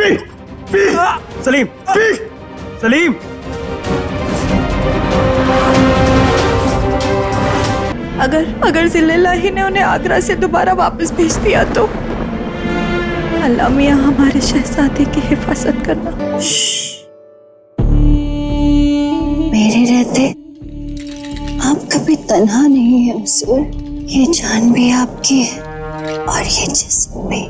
P, P, Salim, P. Salim, अगर जिल्लल्लाही ने उन्हें आगरा से दोबारा वापस भेज दिया तो अल्लाह मियां हमारे शहजादे की हिफाजत करना। मेरे रहते आप कभी तन्हा नहीं है मसूर। ये जान भी आपकी है और ये जिस्म भी।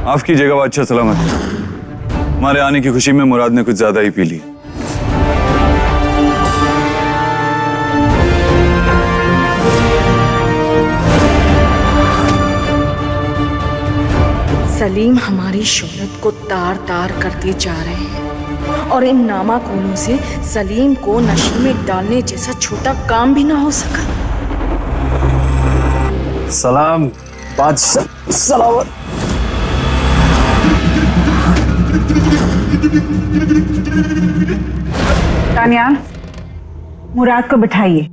माफ कीजिएगा बादशाह सलामत, हमारे आने की खुशी में मुराद ने कुछ ज्यादा ही पी ली। सलीम हमारी शोहरत को तार तार करते जा रहे हैं और इन नामाकूलों से सलीम को नशे में डालने जैसा छोटा काम भी ना हो सका। सलाम बादशाह सलामत। तानिया, मुराद को बिठाइए।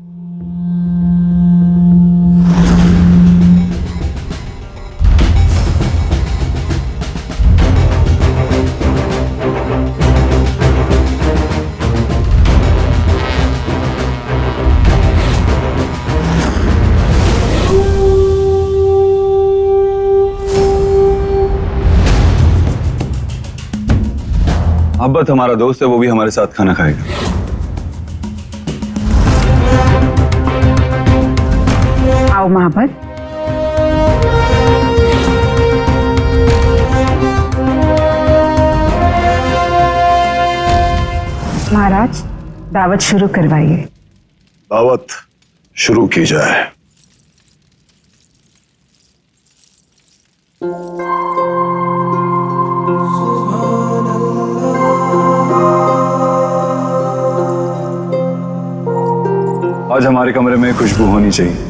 अब्बत हमारा दोस्त है, वो भी हमारे साथ खाना खाएगा। आओ महाबत। महाराज, दावत शुरू करवाइए। दावत शुरू की जाए। आज हमारे कमरे में खुशबू होनी चाहिए।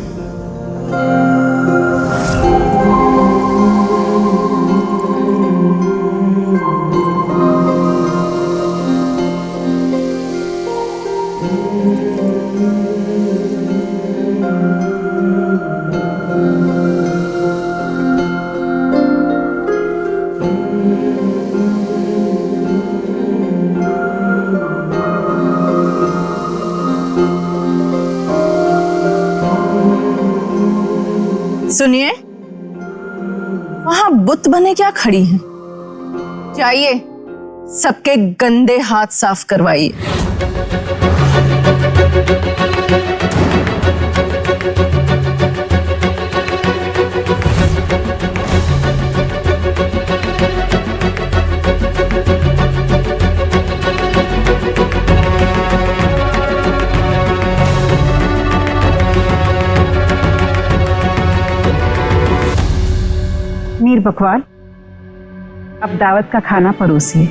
सुनिए, वहां बुत बने क्या खड़ी हैं? जाइए, सबके गंदे हाथ साफ करवाइए। मीर बकवाल, अब दावत का खाना परोसिए।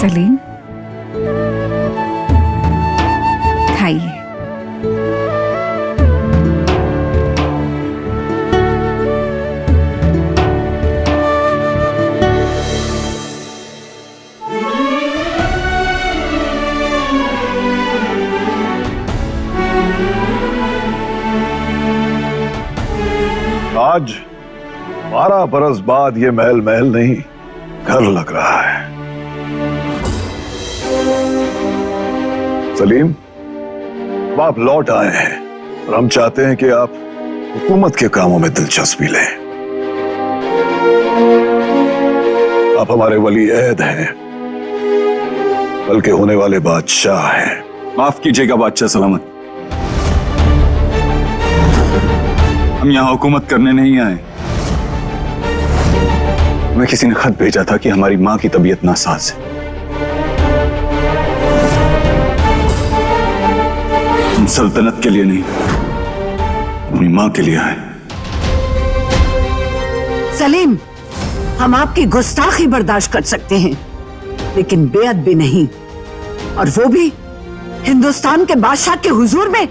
सलीम, खाइए। आज 12 बरस बाद ये महल महल नहीं, घर लग रहा है। सलीम, अब आप लौट आए हैं और हम चाहते हैं कि आप हुकूमत के कामों में दिलचस्पी लें। आप हमारे वली अहद हैं, बल्कि होने वाले बादशाह हैं। माफ कीजिएगा बादशाह सलामत, हम यहाँ हुकूमत करने नहीं आए। हमें किसी ने खत भेजा था कि हमारी माँ की तबीयत नासाज है। हम सल्तनत के लिए नहीं, अपनी माँ के लिए आए। सलीम, हम आपकी गुस्ताखी बर्दाश्त कर सकते हैं, लेकिन बेअदबी नहीं, और वो भी हिंदुस्तान के बादशाह के हुजूर में।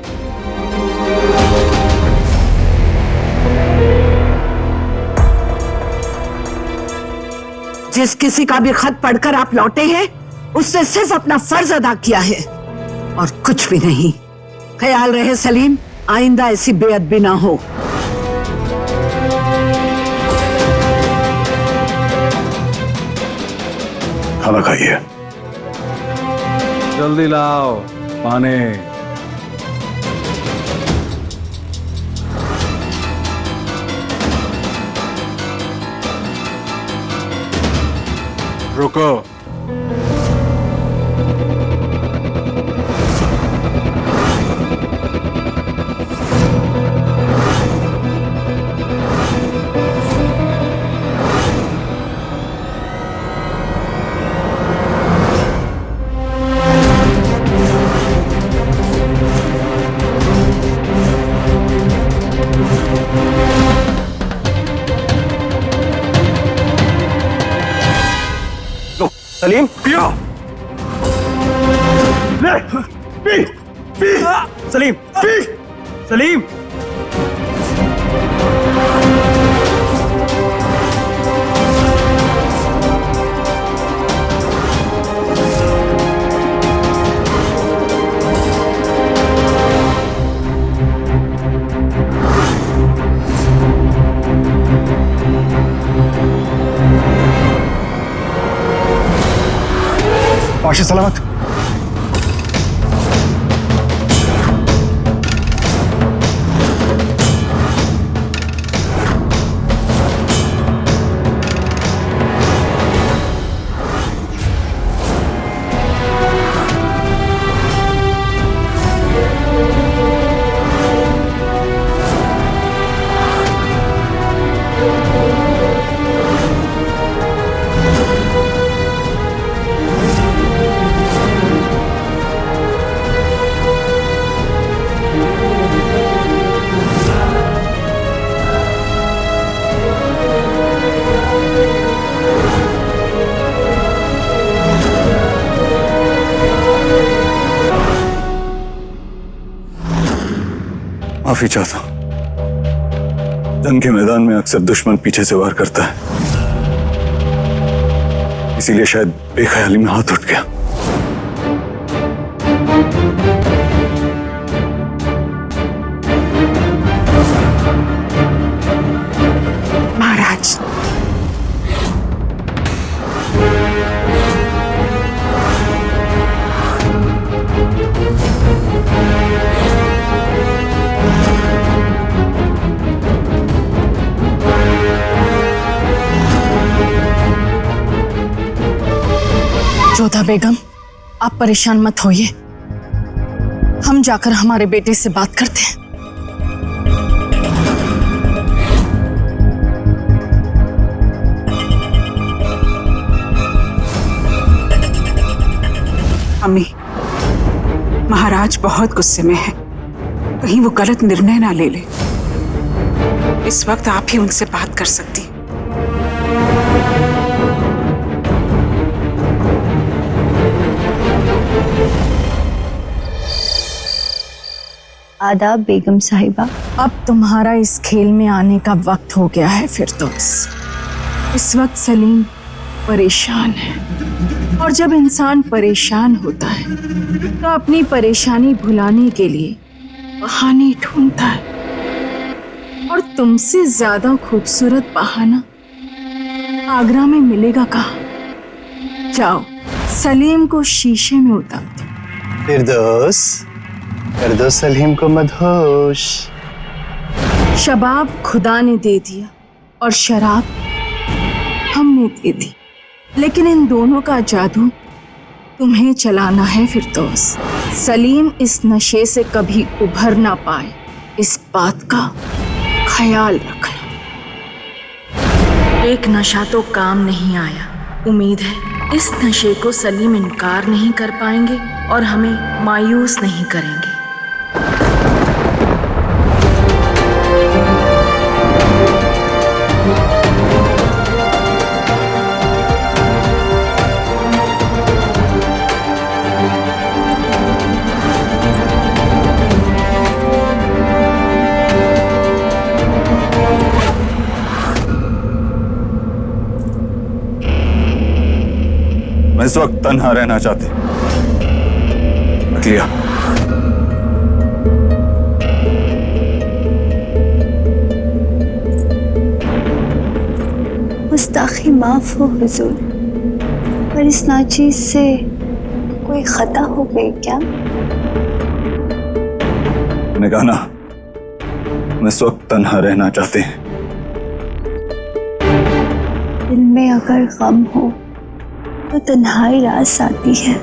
जिस किसी का भी खत पढ़कर आप लौटे हैं, उसने सिर्फ अपना फर्ज अदा किया है और कुछ भी नहीं। ख्याल रहे सलीम, आइंदा ऐसी बेअदबी ना हो। खाना खाइए। जल्दी लाओ पानी। रुको। सलीम, पियो। ले, P, P, Salim, P. Salim. Pasha सलामत। माफी चाहता हूं। जंग के मैदान में अक्सर दुश्मन पीछे से वार करता है, इसीलिए शायद बेख्याली में हाथ उठ गया। महाराज, जोधा बेगम, आप परेशान मत होइए, हम जाकर हमारे बेटे से बात करते हैं। अम्मी, महाराज बहुत गुस्से में है, कहीं वो गलत निर्णय ना ले ले। इस वक्त आप ही उनसे बात कर सकती। आदाब बेगम साहिबा। अब तुम्हारा इस खेल में आने का वक्त हो गया है फिरदौस। इस वक्त सलीम परेशान है, और जब इंसान परेशान होता है तो अपनी परेशानी भुलाने के लिए बहाने ढूंढता है, और तुमसे ज्यादा खूबसूरत बहाना आगरा में मिलेगा कहाँ। जाओ सलीम को शीशे में उतार दो। फिरदौस, कर दो सलीम को मदहोश। शबाब खुदा ने दे दिया और शराब हमने दे दी, लेकिन इन दोनों का जादू तुम्हें चलाना है फिरदौस। सलीम इस नशे से कभी उभर ना पाए, इस बात का ख्याल रखना। एक नशा तो काम नहीं आया। उम्मीद है इस नशे को सलीम इनकार नहीं कर पाएंगे और हमें मायूस नहीं करेंगे। मैं इस वक्त तन्हा रहना चाहती। किया गुस्ताखी माफ हो हुजूर, पर इस नाचीज से कोई खता हो गई क्या? मैंने कहा ना, मैं इस वक्त तन्हा रहना चाहती। दिल में अगर गम हो तो तन्हाई रास आती है,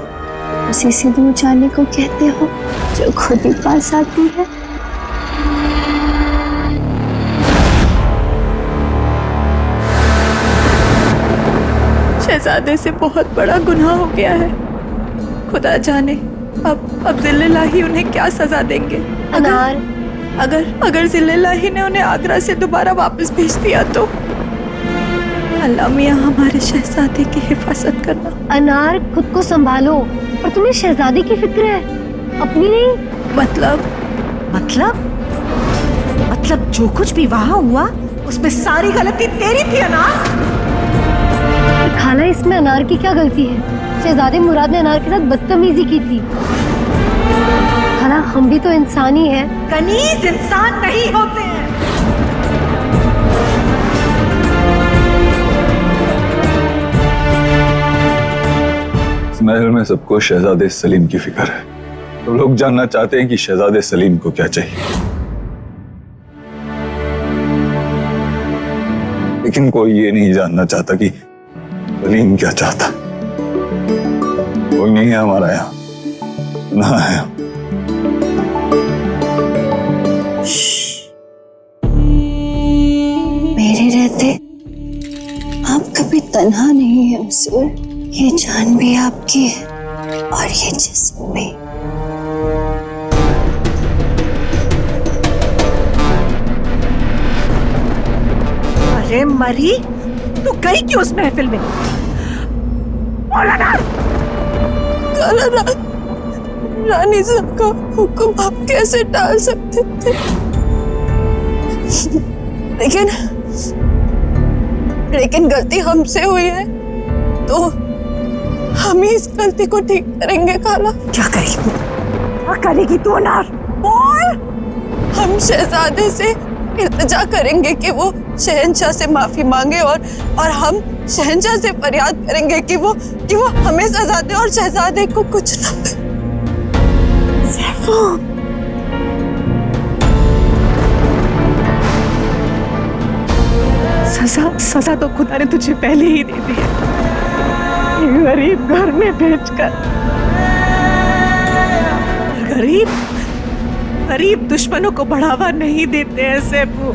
उसी से दूर जाने को कहते हो जो खुद ही पास आती है। शहजादे से बहुत बड़ा गुनाह हो गया है। खुदा जाने अब जिल्लल्लाही उन्हें क्या सजा देंगे। अगर जिल्लल्लाही ने उन्हें आगरा से दोबारा वापस भेज दिया तो अल्लाह मियाँ हमारे शहजादे की हिफाजत करना। अनार, खुद को संभालो। और तुम्हें शहजादी की फिक्र है, अपनी नहीं। मतलब जो कुछ भी वहाँ हुआ उसमें सारी गलती तेरी थी अनार। खाला, इसमें अनार की क्या गलती है? शहजादे मुराद ने अनार के साथ बदतमीजी की थी। खाला, हम भी तो इंसान ही हैं। कनीज इंसान नहीं होते हैं। इस महल में सबको शहजादे सलीम की फिक्र है। तो लोग जानना चाहते हैं कि शहजादे सलीम को क्या चाहिए, लेकिन कोई ये नहीं जानना चाहता कि सलीम क्या चाहता। कोई नहीं है हमारा यहाँ, ना है। मेरे रहते आप कभी तन्हा नहीं है मसूर। ये जान भी आपकी है और ये जिस्म भी। अरे मरी, तू गई क्यों उस महफिल में? रानी साहब का हुक्म आप कैसे टाल सकते थे? लेकिन गलती हमसे हुई है तो हम ही इस गलती को ठीक करेंगे। खाला, क्या करेगी? क्या करेगी तू अनार? बोल। हम शहजादे से इल्तिजा करेंगे कि वो शहंशाह से माफी मांगे और हम शहंशाह से फरियाद करेंगे कि वो हमें सजा दे और शहजादे को कुछ ना करे। सजा तो खुदा ने तुझे पहले ही दे दी है, गरीब घर में भेजकर। गरीब दुश्मनों को बढ़ावा नहीं देते हैं सैफू।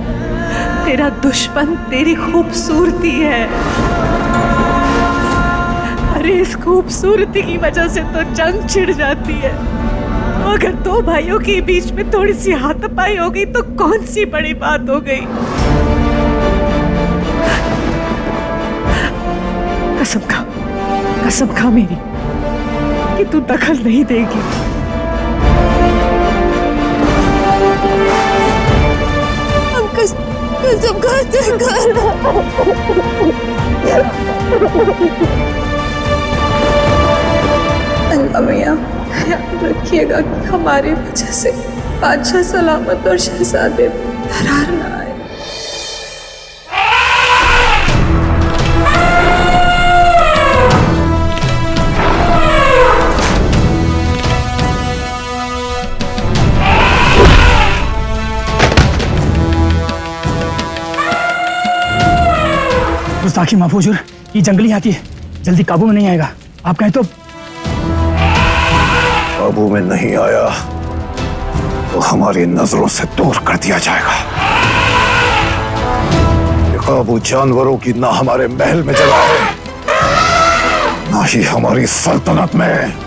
तेरा दुश्मन तेरी खूबसूरती है। अरे इस खूबसूरती की वजह से तो जंग छिड़ जाती है। अगर दो भाइयों के बीच में थोड़ी सी हाथापाई हो गई तो कौन सी बड़ी बात हो गई। कसम खा मेरी कि तू दखल नहीं देगी। हम कसम खाते हैं खाला। अल्लाह मियाँ ख्याल रखिएगा कि हमारी वजह से बादशाह सलामत और शहजादे दरार ना आए। गुस्ताखी माफ हुजूर, ये जंगली हाथी है, जल्दी काबू में नहीं आएगा। आप कहें तो काबू में नहीं आया तो हमारी नजरों से दूर कर दिया जाएगा। बेकाबू जानवरों की ना हमारे महल में जगह है, ना ही हमारी सल्तनत में।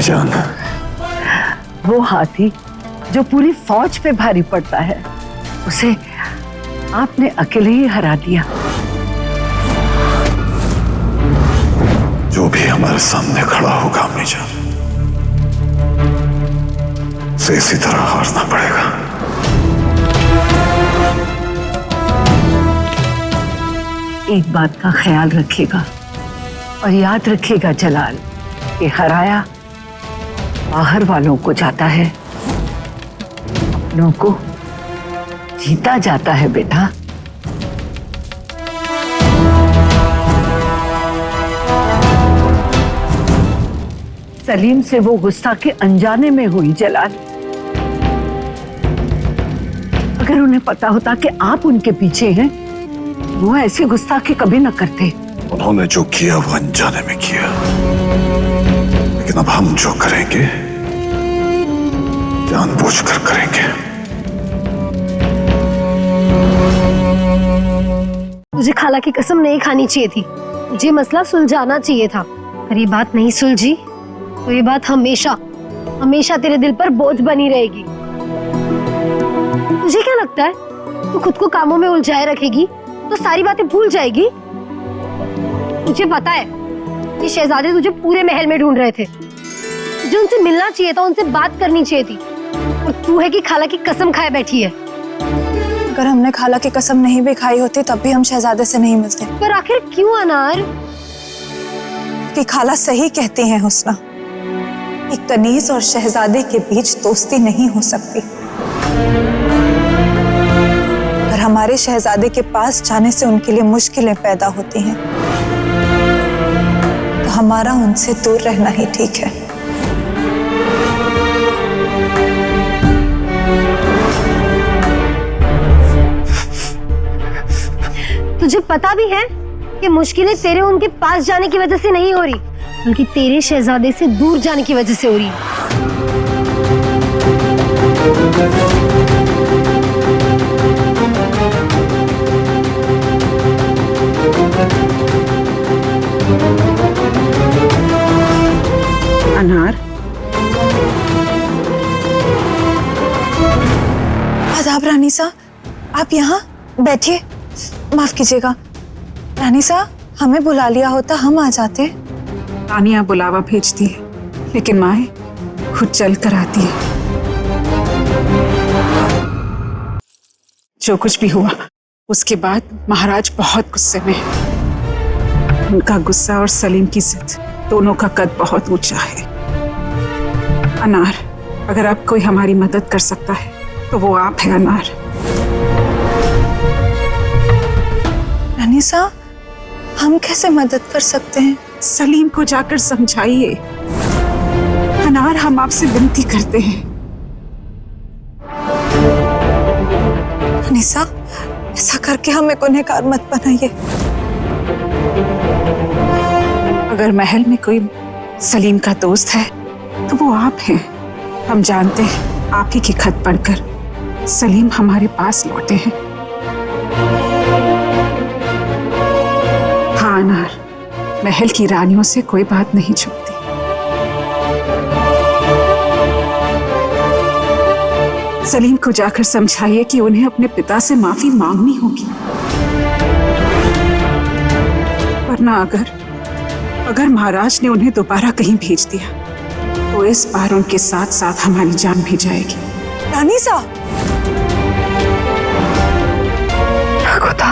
जान, वो हाथी जो पूरी फौज पे भारी पड़ता है, उसे आपने अकेले ही हरा दिया। जो भी हमारे सामने खड़ा होगा अम्मी जान, उसे इसी तरह हारना पड़ेगा। एक बात का ख्याल रखिएगा और याद रखिएगा जलाल, कि हराया बाहर वालों को जाता है, अपनों को जीता जाता है बेटा। सलीम से वो गुस्ताखी अनजाने में हुई जलाल। अगर उन्हें पता होता कि आप उनके पीछे हैं, वो ऐसी गुस्ताखी कभी न करते। उन्होंने जो किया वो अनजाने में किया, लेकिन अब हम जो करेंगे जानबूझकर करेंगे। मुझे खाला की कसम नहीं खानी चाहिए थी, मुझे मसला सुलझाना चाहिए था। अगर ये बात नहीं सुलझी तो ये बात हमेशा हमेशा तेरे दिल पर बोझ बनी रहेगी। तुझे क्या लगता है तू खुद को कामों में उलझाए रखेगी तो सारी बातें भूल जाएगी? मुझे पता है ये शहजादे तुझे पूरे महल में ढूंढ रहे थे, जो उनसे मिलना चाहिए था, उनसे बात करनी चाहिए थी, और तू है कि खाला की कसम खाए बैठी है। अगर हमने खाला की कसम नहीं भी खाई होती तब भी हम शहजादे से नहीं मिलते। पर आखिर क्यों अनार? कि खाला सही कहती हैं हुस्ना, कि कनीज और शहजादे के बीच दोस्ती नहीं हो सकती। अगर हमारे शहजादे के पास जाने से उनके लिए मुश्किलें पैदा होती हैं तो हमारा उनसे दूर रहना ही ठीक है। तुझे पता भी है कि मुश्किलें तेरे उनके पास जाने की वजह से नहीं हो रही, बल्कि तेरे शहजादे से दूर जाने की वजह से हो रही है। अनार, आदाब रानी सा, आप यहाँ बैठिए। माफ कीजिएगा रानी सा, हमें बुला लिया होता हम आ जाते। तानिया बुलावा भेजती है, लेकिन माए खुद चल कर आती है। जो कुछ भी हुआ उसके बाद महाराज बहुत गुस्से में है। उनका गुस्सा और सलीम की जिद दोनों का कद बहुत ऊंचा है। अनार, अगर आप कोई हमारी मदद कर सकता है तो वो आप है अनार। रानी सा, हम कैसे मदद कर सकते हैं? सलीम को जाकर समझाइए। अनार, हम आपसे विनती करते हैं। रानी सा, ऐसा करके हमें गुनहगार मत बनाइए। अगर महल में कोई सलीम का दोस्त है तो वो आप हैं। हम जानते हैं आप ही की खत पढ़कर सलीम हमारे पास लौटे हैं। हाँ अनार, महल की रानियों से कोई बात नहीं छुपती। सलीम को जाकर समझाइए कि उन्हें अपने पिता से माफी मांगनी होगी, वरना अगर महाराज ने उन्हें दोबारा कहीं भेज दिया तो इस बार उनके साथ साथ हमारी जान भी जाएगी। रानी सा, खुदा,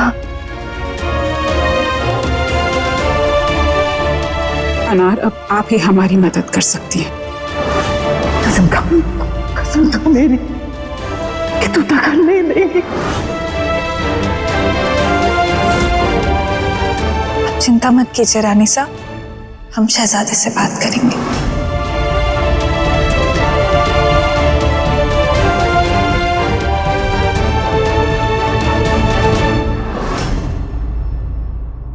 अनार अब आप ही हमारी मदद कर सकती है। कसम खा मेरी कि तू दखल नहीं देगी। चिंता मत कीजिए रानी सा, हम शहजादे से बात करेंगे।